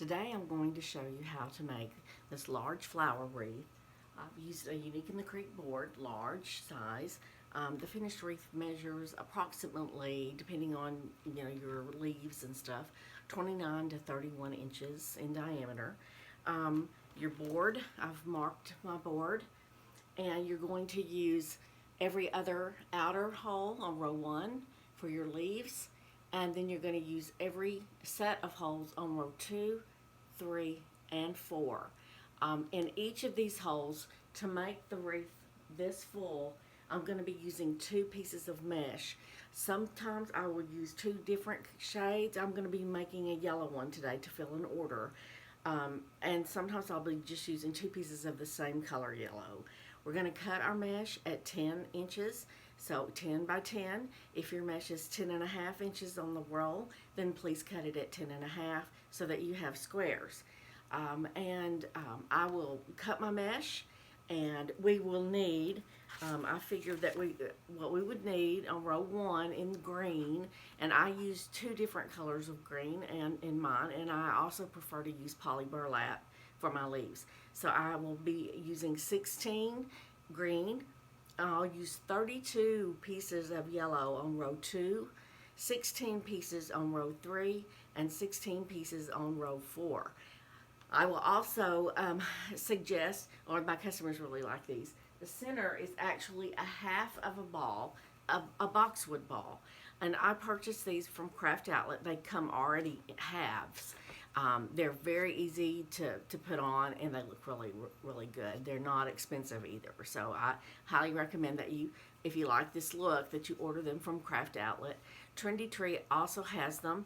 Today I'm going to show you how to make this large flower wreath. I've used a Unique in the Creek board, large size. The finished wreath measures approximately, depending on your leaves and stuff, 29 to 31 inches in diameter. Your board, I've marked my board, and you're going to use every other outer hole on row 1 for your leaves, and then you're going to use every set of holes on row 2, 3, and 4. In each of these holes, to make the wreath this full, I'm going to be using 2 pieces of mesh. Sometimes I will use 2 different shades. I'm going to be making a yellow one today to fill an order. And sometimes I'll be just using 2 pieces of the same color yellow. We're going to cut our mesh at 10 inches, so 10 by 10. If your mesh is 10.5 inches on the roll, then please cut it at 10.5 so that you have squares. I will cut my mesh, and we will need, I figured that what we would need on row 1 in green, and I use 2 different colors of green in mine, and I also prefer to use poly burlap for my leaves. So I will be using 16 green. I'll use 32 pieces of yellow on row 2, 16 pieces on row 3, and 16 pieces on row 4. I will also suggest, or my customers really like these, the center is actually a half of a ball, a boxwood ball. And I purchased these from Craft Outlet. They come already halves. They're very easy to put on, and they look really good. They're not expensive either. So I highly recommend that you, if you like this look, that you order them from Craft Outlet. Trendy Tree also has them.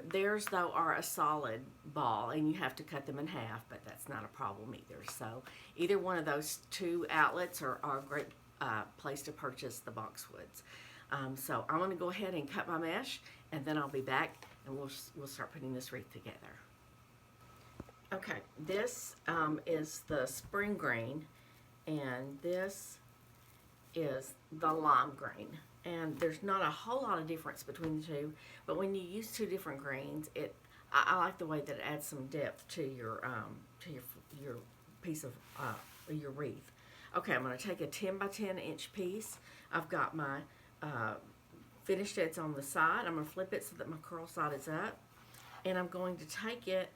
Theirs, though, are a solid ball, and you have to cut them in half, but that's not a problem either. So either one of those 2 outlets are a great place to purchase the boxwoods. So I'm going to go ahead and cut my mesh, and then I'll be back, and we'll start putting this wreath together. Okay, this is the spring green, and this is the lime green. And there's not a whole lot of difference between the 2, but when you use 2 different greens, I like the way that it adds some depth to your piece of your wreath. Okay, I'm going to take a 10 by 10 inch piece. I've got my finished edge on the side. I'm going to flip it so that my curl side is up, and I'm going to take it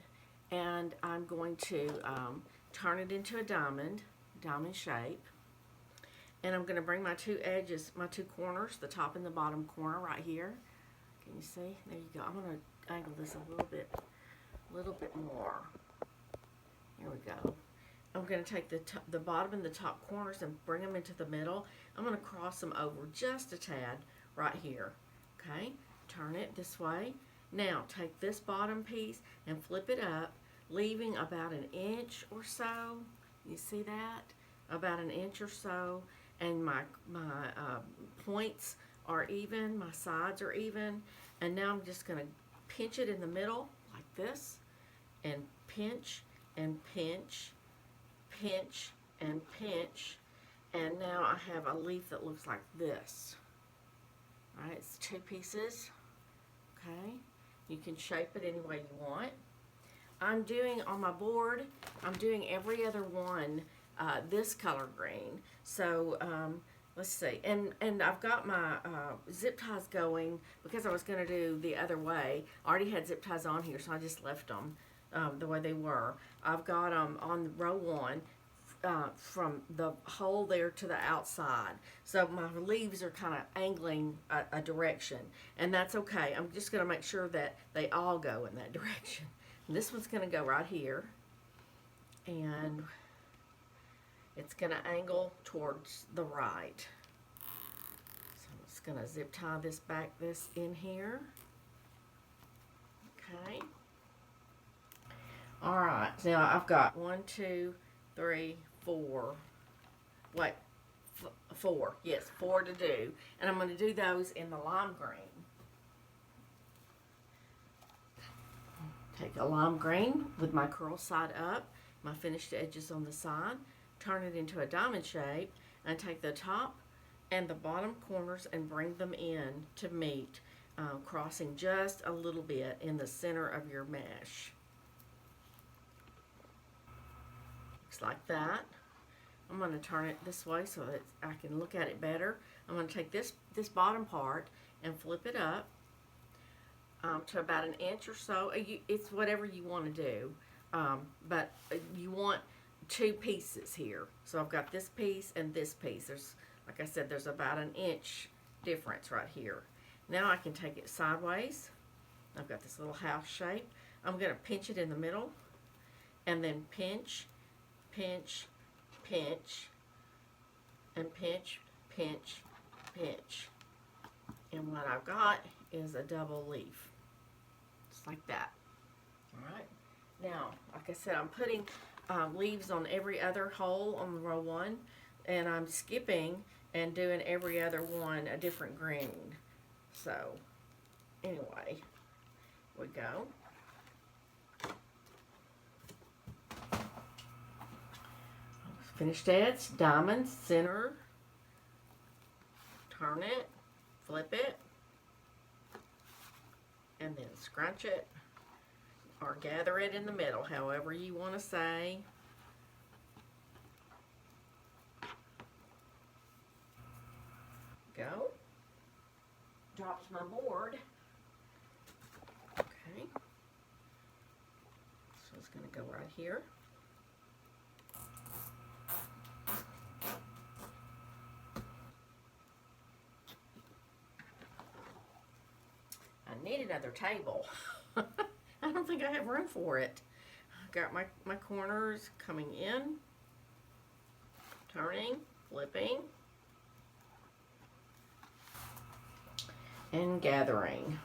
and I'm going to turn it into a diamond shape. And I'm going to bring my 2 edges, my 2 corners, the top and the bottom corner right here. Can you see? There you go. I'm going to angle this a little bit more. Here we go. I'm going to take the bottom and the top corners and bring them into the middle. I'm going to cross them over just a tad right here. Okay? Turn it this way. Now take this bottom piece and flip it up, leaving about an inch or so. You see that? About an inch or so. And my points are even, my sides are even, and now I'm just going to pinch it in the middle like this, and pinch and pinch, pinch and pinch, and now I have a leaf that looks like this. All right, it's 2 pieces. Okay, you can shape it any way you want. I'm doing on my board, I'm doing every other one this color green. So let's see, and I've got my zip ties going because I was going to do the other way. I already had zip ties on here, so I just left them the way they were. I've got them on row 1 from the hole there to the outside, so my leaves are kind of angling a direction, and that's okay. I'm just going to make sure that they all go in that direction. And this one's going to go right here, and it's going to angle towards the right. So I'm just going to zip tie this in here. Okay. All right. Now I've got 1, 2, 3, 4. Wait, 4. Yes, 4 to do. And I'm going to do those in the lime green. Take a lime green with my curl side up, my finished edges on the side. Turn it into a diamond shape, and take the top and the bottom corners and bring them in to meet, crossing just a little bit in the center of your mesh. Looks like that. I'm going to turn it this way so that I can look at it better. I'm going to take this bottom part and flip it up to about an inch or so. It's whatever you want to do, but you want two pieces here. So I've got this piece and this piece. Like I said, there's about an inch difference right here. Now I can take it sideways. I've got this little house shape. I'm going to pinch it in the middle and then pinch, pinch, pinch, and pinch, pinch, pinch. And what I've got is a double leaf. Just like that. Alright. Now, like I said, I'm putting leaves on every other hole on row 1. And I'm skipping and doing every other one a different green. So, anyway, we go. Finished edge, diamond, center, turn it, flip it, and then scrunch it, or gather it in the middle, however you want to say. Go. Drops my board. Okay. So it's going to go right here. I need another table. I don't think I have room for it. I've got my corners coming in, turning, flipping, and gathering.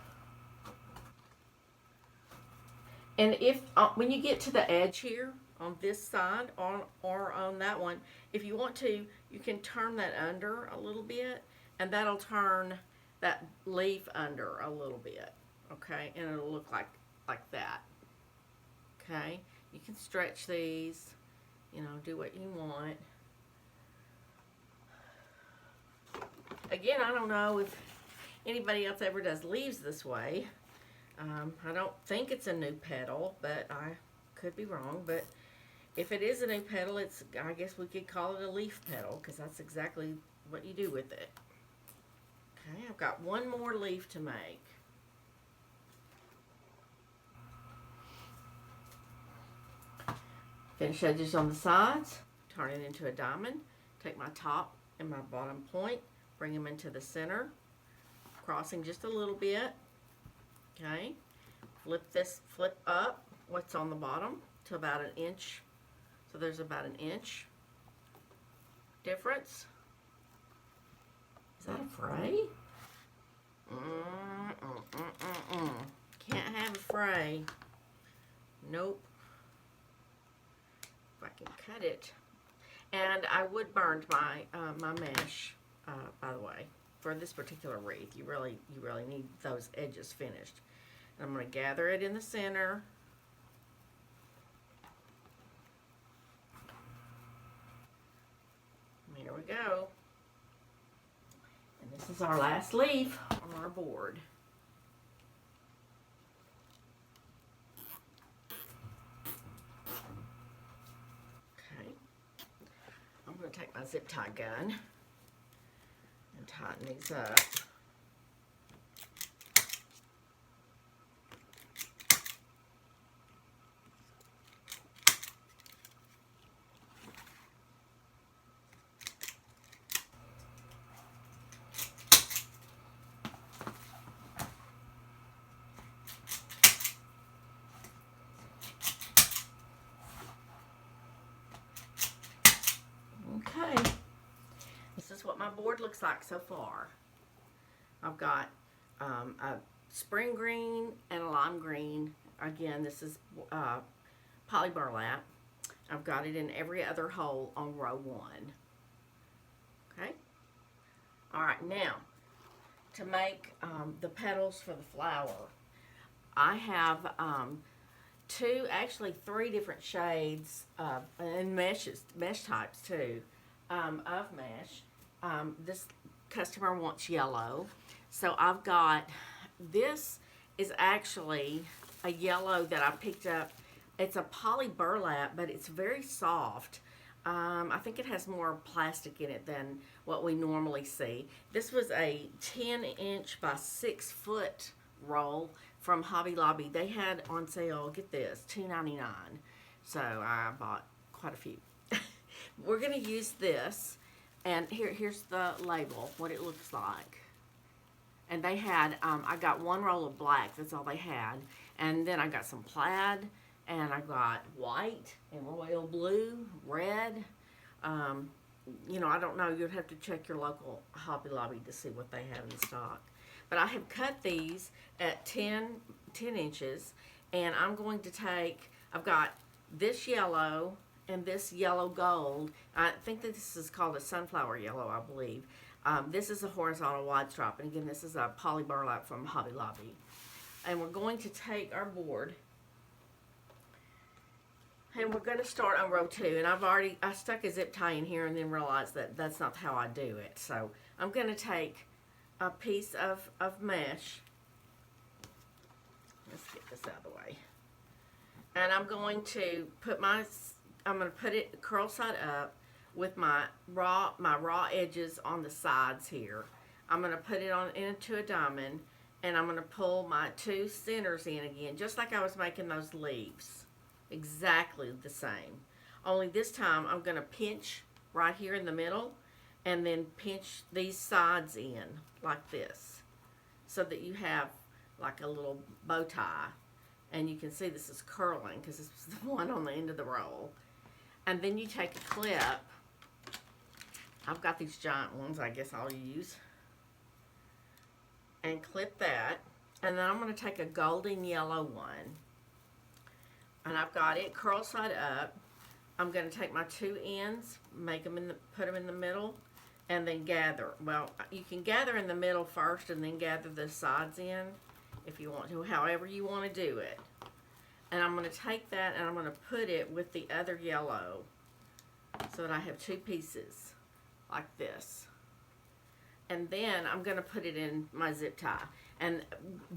And if when you get to the edge here on this side or on that one, if you want to, you can turn that under a little bit, and that'll turn that leaf under a little bit, okay? And it'll look like that, okay? You can stretch these, you know, do what you want. Again, I don't know if anybody else ever does leaves this way. I don't think it's a new petal, but I could be wrong. But if it is a new petal, I guess we could call it a leaf petal, because that's exactly what you do with it. Okay, I've got one more leaf to make. Finish edges on the sides, turn it into a diamond, take my top and my bottom point, bring them into the center, crossing just a little bit. Okay, flip up what's on the bottom to about an inch. So there's about an inch difference. Is that a fray? Can't have a fray. Nope. If I can cut it. And I wood burned my my mesh, by the way, for this particular wreath. You really need those edges finished. And I'm going to gather it in the center. Here we go. And this is our last leaf on our board. Okay. I'm going to take my zip tie gun and tighten these up. Okay, this is what my board looks like so far. I've got a spring green and a lime green. Again, this is poly burlap. I've got it in every other hole on row 1. Okay. All right, now to make the petals for the flower, I have actually 3 different shades and mesh types too of mesh. This customer wants yellow, so I've got, this is actually a yellow that I picked up It's a poly burlap, but it's very soft. I think it has more plastic in it than what we normally see. This was a 10-inch by 6-foot roll from Hobby Lobby. They had on sale, get this, $2.99. So I bought quite a few. We're going to use this, and here's the label, what it looks like. And they had, I got one roll of black, that's all they had. And then I got some plaid, and I got white and royal blue, red. You know, I don't know. You'd have to check your local Hobby Lobby to see what they have in stock. But I have cut these at 10 inches, and I'm going to take, I've got this yellow and this yellow gold. I think that this is called a sunflower yellow, I believe. This is a horizontal wide stripe, and again, this is a poly burlap from Hobby Lobby. And we're going to take our board, and we're going to start on row 2. And I stuck a zip tie in here and then realized that that's not how I do it. So I'm going to take a piece of mesh. Let's get this out of the way. And I'm going to put it curl side up with my raw edges on the sides here. I'm going to put it into a diamond, and I'm going to pull my 2 centers in again, just like I was making those leaves. Exactly the same. Only this time I'm going to pinch right here in the middle and then pinch these sides in like this so that you have like a little bow tie. And you can see this is curling because this is the one on the end of the roll. And then you take a clip. I've got these giant ones I guess I'll use. And clip that. And then I'm going to take a golden yellow one. And I've got it curl side up. I'm going to take my 2 ends, put them in the middle, and then gather. Well, you can gather in the middle first and then gather the sides in if you want to, however you want to do it. And I'm going to take that and I'm going to put it with the other yellow so that I have 2 pieces like this. And then I'm going to put it in my zip tie. And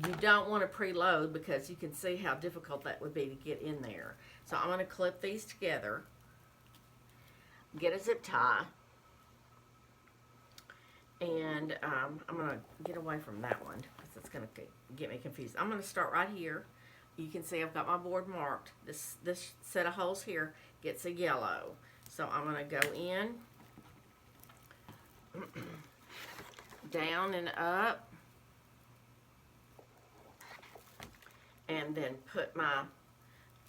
you don't want to preload because you can see how difficult that would be to get in there. So I'm going to clip these together, get a zip tie, and I'm going to get away from that one because it's going to get me confused. I'm going to start right here. You can see I've got my board marked. This set of holes here gets a yellow. So I'm going to go in, down and up, and then I'm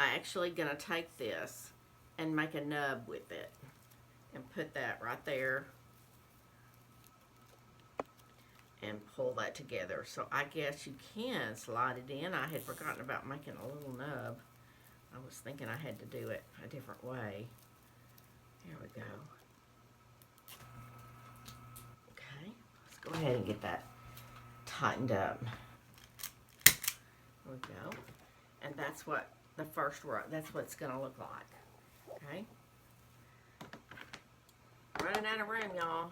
actually going to take this and make a nub with it and put that right there and pull that together. So I guess you can slide it in. I had forgotten about making a little nub. I was thinking I had to do it a different way. There we go. Okay, let's go ahead and get that tightened up. There we go. And that's what the first row, that's what it's going to look like. Okay. Running out of room, y'all.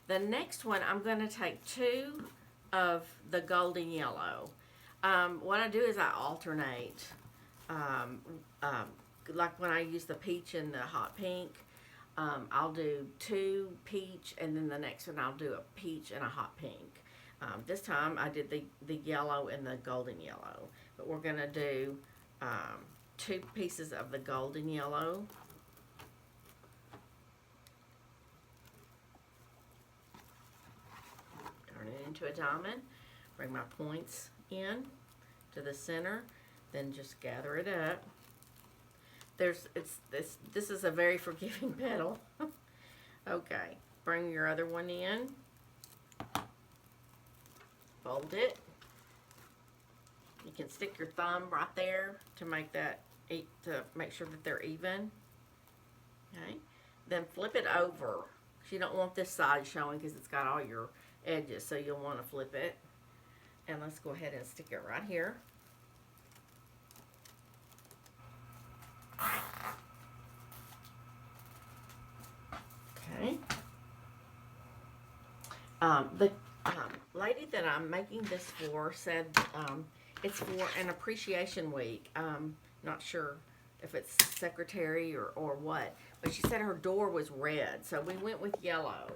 The next one, I'm going to take 2 of the golden yellow. What I do is I alternate. Like when I use the peach and the hot pink, I'll do 2 peach, and then the next one I'll do a peach and a hot pink. This time I did the yellow and the golden yellow. But we're going to do 2 pieces of the golden yellow. Turn it into a diamond. Bring my points in to the center. Then just gather it up. This is a very forgiving petal. Okay. Bring your other one in. Fold it. You can stick your thumb right there to make sure that they're even. Okay. Then flip it over. You don't want this side showing because it's got all your edges, so you'll want to flip it. And let's go ahead and stick it right here. Okay. The lady that I'm making this for said it's for an appreciation week. Not sure if it's secretary or what. But she said her door was red. So we went with yellow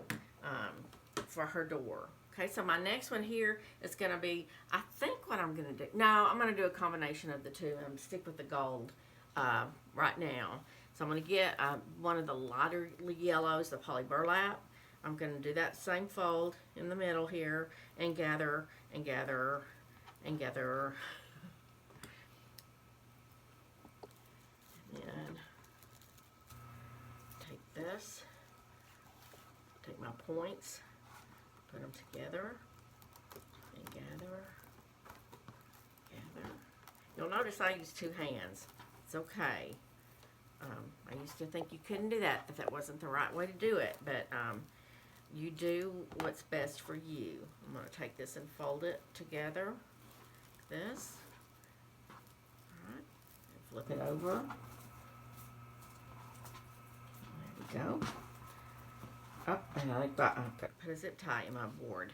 for her door. Okay, so my next one here is going to be, I think what I'm going to do, no, I'm going to do a combination of the two. I'm going to stick with the gold right now. So I'm going to get one of the lighter yellows, the poly burlap. I'm going to do that same fold in the middle here and gather and gather and gather. And take this, take my points, put them together, and gather, gather. You'll notice I use two hands. It's okay. I used to think you couldn't do that if that wasn't the right way to do it, but you do what's best for you. I'm going to take this and fold it together, this. All right, flip it over. There we go. Up, and I put a zip tie in my board.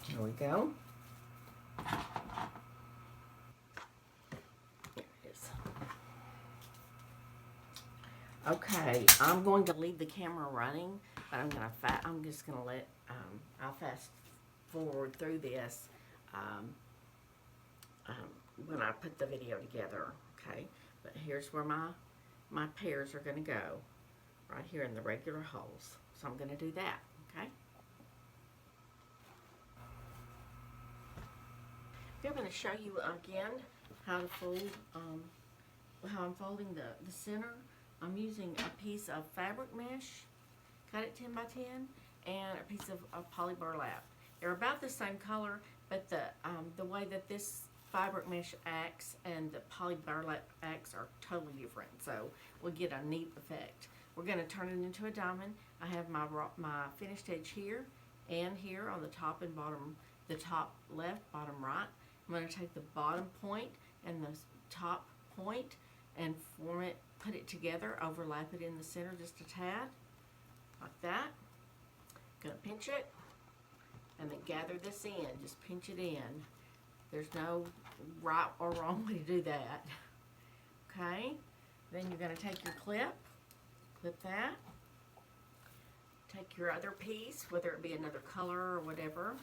There we go. There it is. Okay, I'm going to leave the camera running, but I'm just gonna let I'll fast forward through this when I put the video together. Okay, but here's where my pairs are gonna go, right here in the regular holes. So I'm gonna do that. Okay. I'm going to show you again how to fold, how I'm folding the center. I'm using a piece of fabric mesh, cut it 10 by 10, and a piece of poly burlap. They're about the same color, but the way that this fabric mesh acts and the poly burlap acts are totally different. So we'll get a neat effect. We're going to turn it into a diamond. I have my finished edge here and here on the top and bottom, the top left, bottom right. I'm going to take the bottom point and the top point and form it, put it together, overlap it in the center just a tad, like that. Going to pinch it and then gather this in. Just pinch it in. There's no right or wrong way to do that. Okay. Then you're going to take your clip that. Take your other piece, whether it be another color or whatever,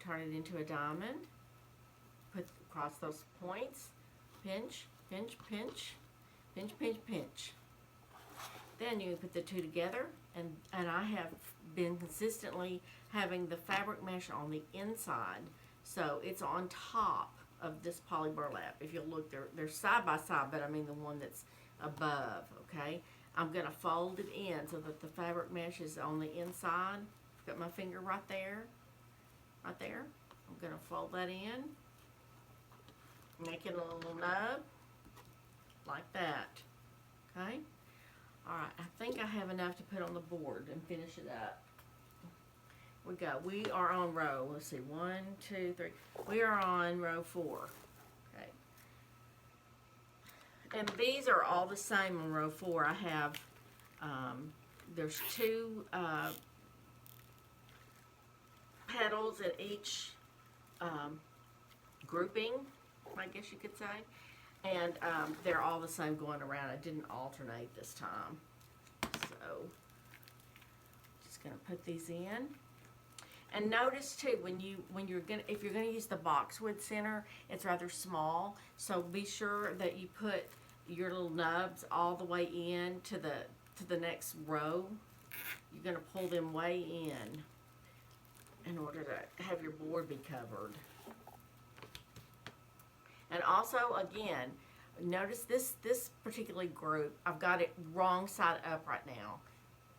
turn it into a diamond. Put across those points, pinch, pinch, pinch, pinch, pinch, pinch. Then you put the two together, and I have been consistently having the fabric mesh on the inside, so it's on top of this poly burlap. If you look, they're side by side, but I mean the one that's above. Okay, I'm gonna fold it in so that the fabric mesh is on the inside. Got my finger right there, right there. I'm gonna fold that in. Making a little nub like that. Okay. All right. I think I have enough to put on the board and finish it up. We are on row. Let's see. 1, 2, 3. We are on row 4. Okay. And these are all the same on row 4. I have. There's 2 petals at each grouping, I guess you could say, and they're all the same going around. I didn't alternate this time, so just gonna put these in. And notice too, if you're gonna use the boxwood center, it's rather small, so be sure that you put your little nubs all the way in to the next row. You're gonna pull them way in order to have your board be covered. And also, again, notice this particular group, I've got it wrong side up right now.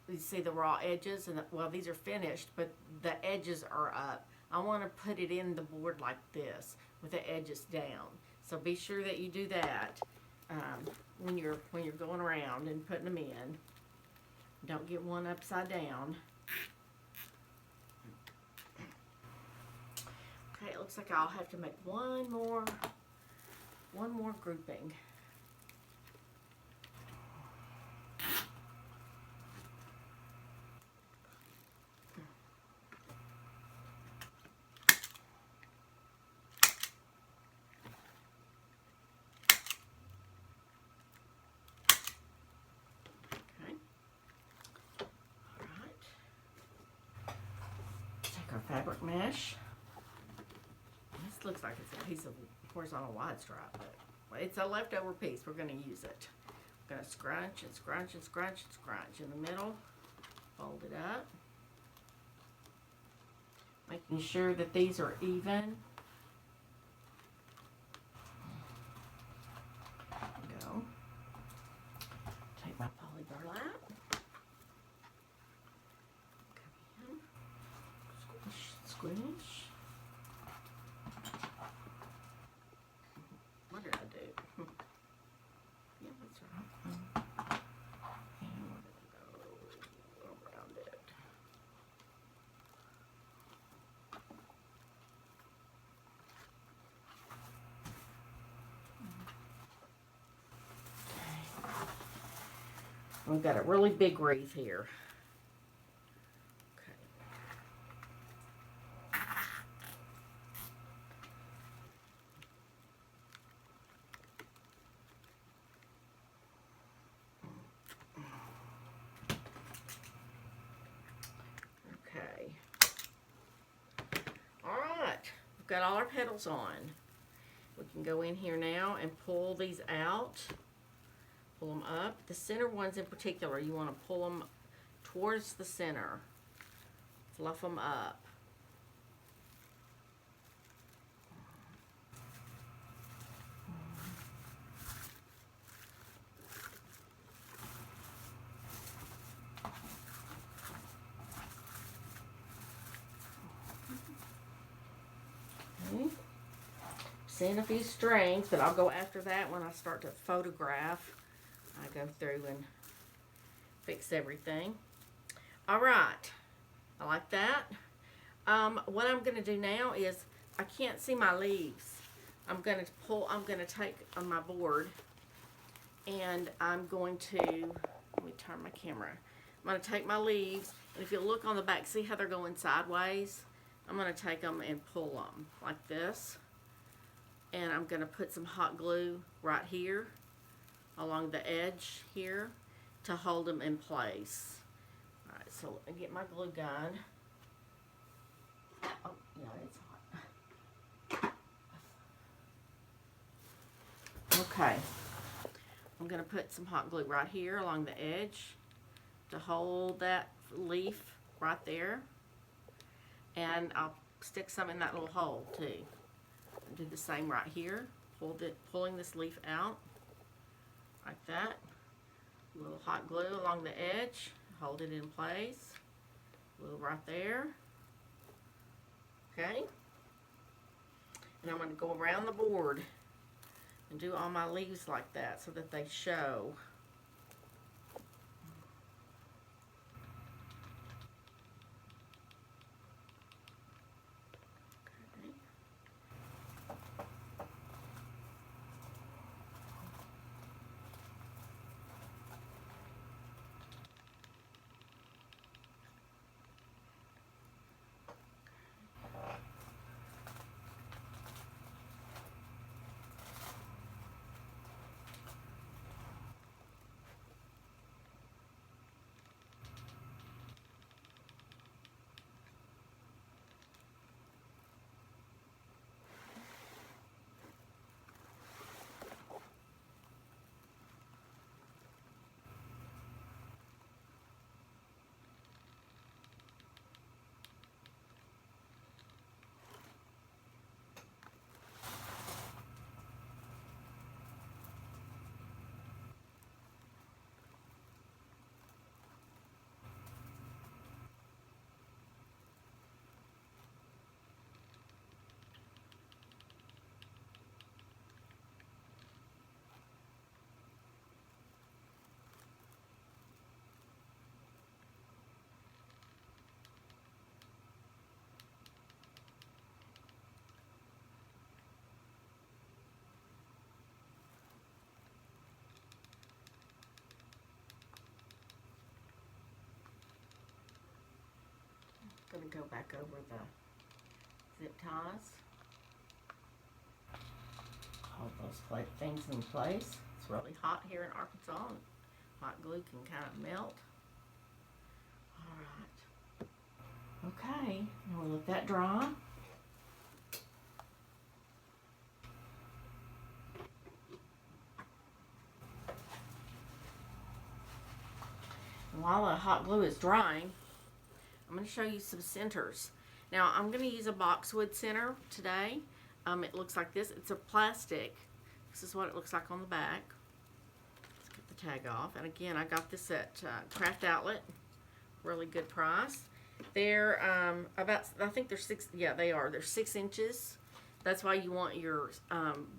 You see the raw edges, and well, these are finished, but the edges are up. I want to put it in the board like this, with the edges down. So be sure that you do that when you're going around and putting them in. Don't get one upside down. Okay, it looks like I'll have to make one more grouping. Our fabric mesh. This looks like it's a piece of horizontal wide stripe, but it's a leftover piece. We're going to use it. We're going to scrunch and scrunch and scrunch and scrunch in the middle. Fold it up. Making sure that these are even. Go. Take my poly burlap. Squish. What did I do? Yeah, that's right. And we're going to go around it. Okay. We've got a really big wreath here. Got all our petals on. We can go in here now and pull these out. Pull them up. The center ones in particular, you want to pull them towards the center. Fluff them up. Seeing a few strings, but I'll go after that when I start to photograph. I go through and fix everything. All right, I like that. What I'm going to do now is, I can't see my leaves. I'm going to take on my board, and I'm going to, let me turn my camera. I'm going to take my leaves, and if you look on the back, see how they're going sideways? I'm going to take them and pull them like this. And I'm going to put some hot glue right here along the edge here to hold them in place. All right, so let me get my glue gun. Oh, yeah, it's hot. Okay. I'm going to put some hot glue right here along the edge to hold that leaf right there. And I'll stick some in that little hole too. Do the same right here. Pulling this leaf out like that. A little hot glue along the edge. Hold it in place. A little right there. Okay. And I'm going to go around the board and do all my leaves like that so that they show. going to go back over the zip ties. Hold those things in place. It's really hot here in Arkansas, and hot glue can kind of melt. Alright. Okay, now we'll let that dry. And while the hot glue is drying, I'm going to show you some centers. Now, I'm going to use a boxwood center today. It looks like this. It's a plastic. This is what it looks like on the back. Let's get the tag off. And again, I got this at Craft Outlet. Really good price. They're about, I think they're 6, yeah, they are. They're 6 inches. That's why you want your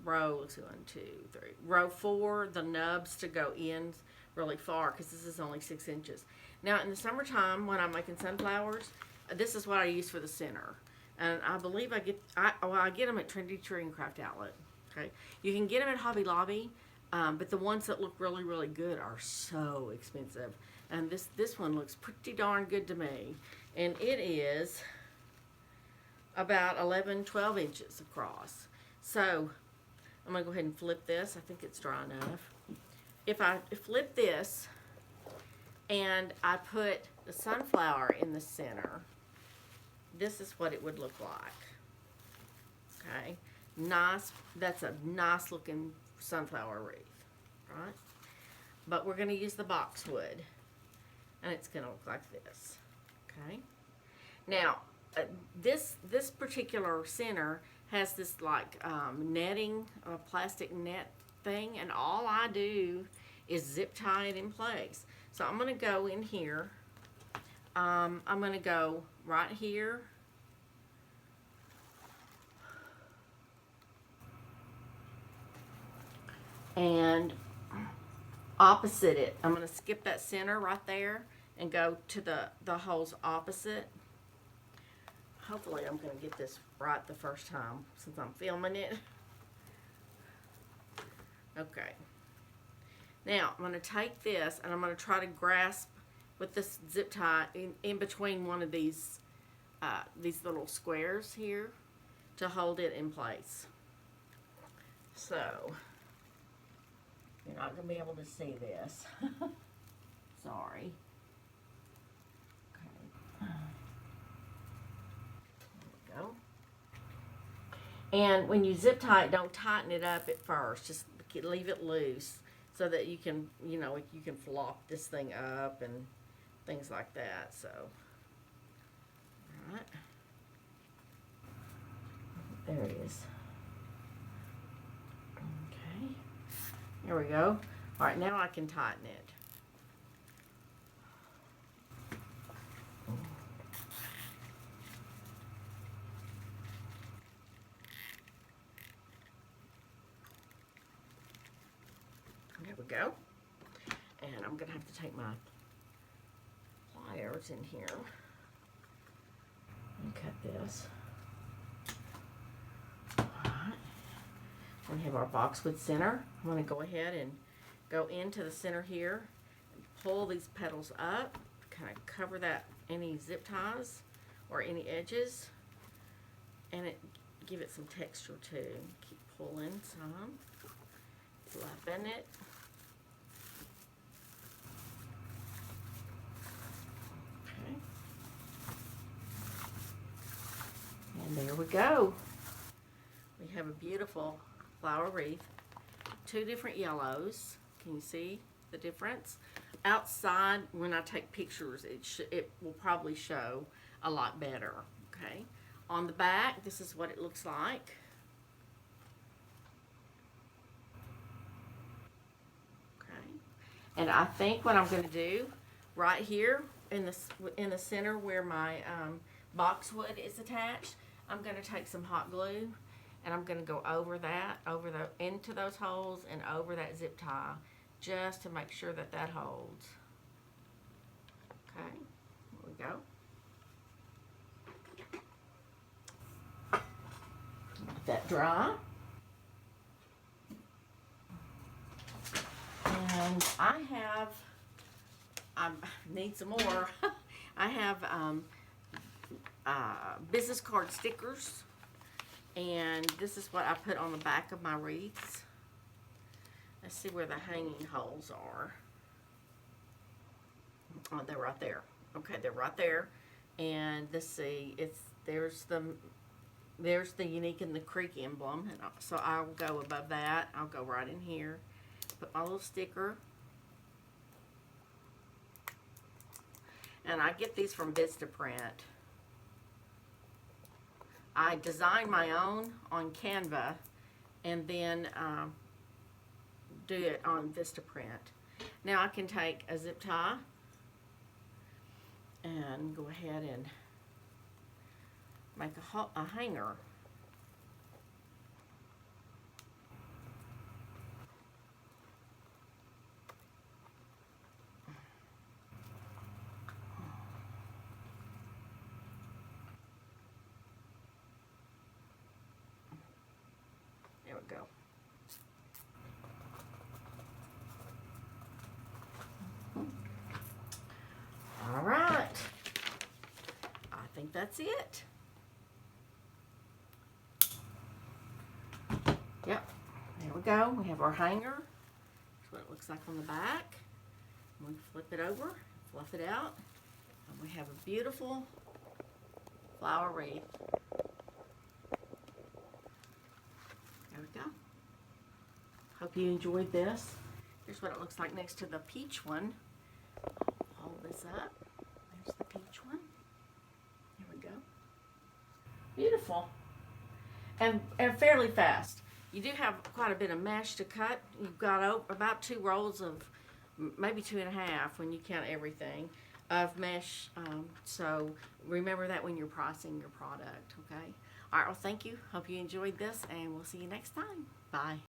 rows 1, 2, 3. Row 4, the nubs to go in really far, because this is only 6 inches. Now, in the summertime, when I'm making sunflowers, this is what I use for the center. And I believe I get them at Trinity Tree and Craft Outlet. Okay, you can get them at Hobby Lobby, but the ones that look really, really good are so expensive. And this one looks pretty darn good to me. And it is about 11, 12 inches across. So I'm going to go ahead and flip this. I think it's dry enough. If I flip this and I put the sunflower in the center, this is what it would look like. Okay, nice. That's a nice looking sunflower wreath, right? But we're going to use the boxwood, and it's going to look like this. Okay. Now, this particular center has this like netting, a plastic net thing, and all I do is zip tie it in place. So I'm going to go in here. I'm going to go right here. And opposite it. I'm going to skip that center right there and go to the holes opposite. Hopefully I'm going to get this right the first time since I'm filming it. Okay. Now I'm going to take this and I'm going to try to grasp with this zip tie in between one of these little squares here to hold it in place. So you're not going to be able to see this. Sorry. Okay. There we go. And when you zip tie it, don't tighten it up at first. Just leave it loose so that you can, you can flop this thing up and things like that. So, all right. There it is. Okay. There we go. All right, now I can tighten it. There we go. And I'm going to have to take my pliers in here and cut this. Alright. We have our boxwood center. I'm going to go ahead and go into the center here and pull these petals up, kind of cover that any zip ties or any edges, and give it some texture too. Keep pulling some, fluffing it. And there we go. We have a beautiful flower wreath. 2 different yellows. Can you see the difference? Outside, when I take pictures, it will probably show a lot better. Okay. On the back, this is what it looks like. Okay. And I think what I'm going to do right here in the center where my boxwood is attached, I'm going to take some hot glue and I'm going to go over that, into those holes and over that zip tie, just to make sure that that holds. Okay, there we go. Let that dry. And I need some more. I have business card stickers. And this is what I put on the back of my wreaths. Let's see where the hanging holes are. Oh, they're right there. Okay, they're right there. And let's see, there's the unique in the creek emblem. And so I'll go above that. I'll go right in here. Put my little sticker. And I get these from Vistaprint. I design my own on Canva and then do it on Vistaprint. Now I can take a zip tie and go ahead and make a hanger. There we go. All right. I think that's it. Yep. There we go. We have our hanger. That's what it looks like on the back. And we flip it over, fluff it out, and we have a beautiful flower wreath. There we go. Hope you enjoyed this. Here's what it looks like next to the peach one. I'll hold this up. There's the peach one. There we go. Beautiful. And fairly fast. You do have quite a bit of mesh to cut. You've got about 2 rolls of, maybe 2.5 when you count everything, of mesh. So remember that when you're pricing your product, okay? All right, well, thank you. Hope you enjoyed this, and we'll see you next time. Bye.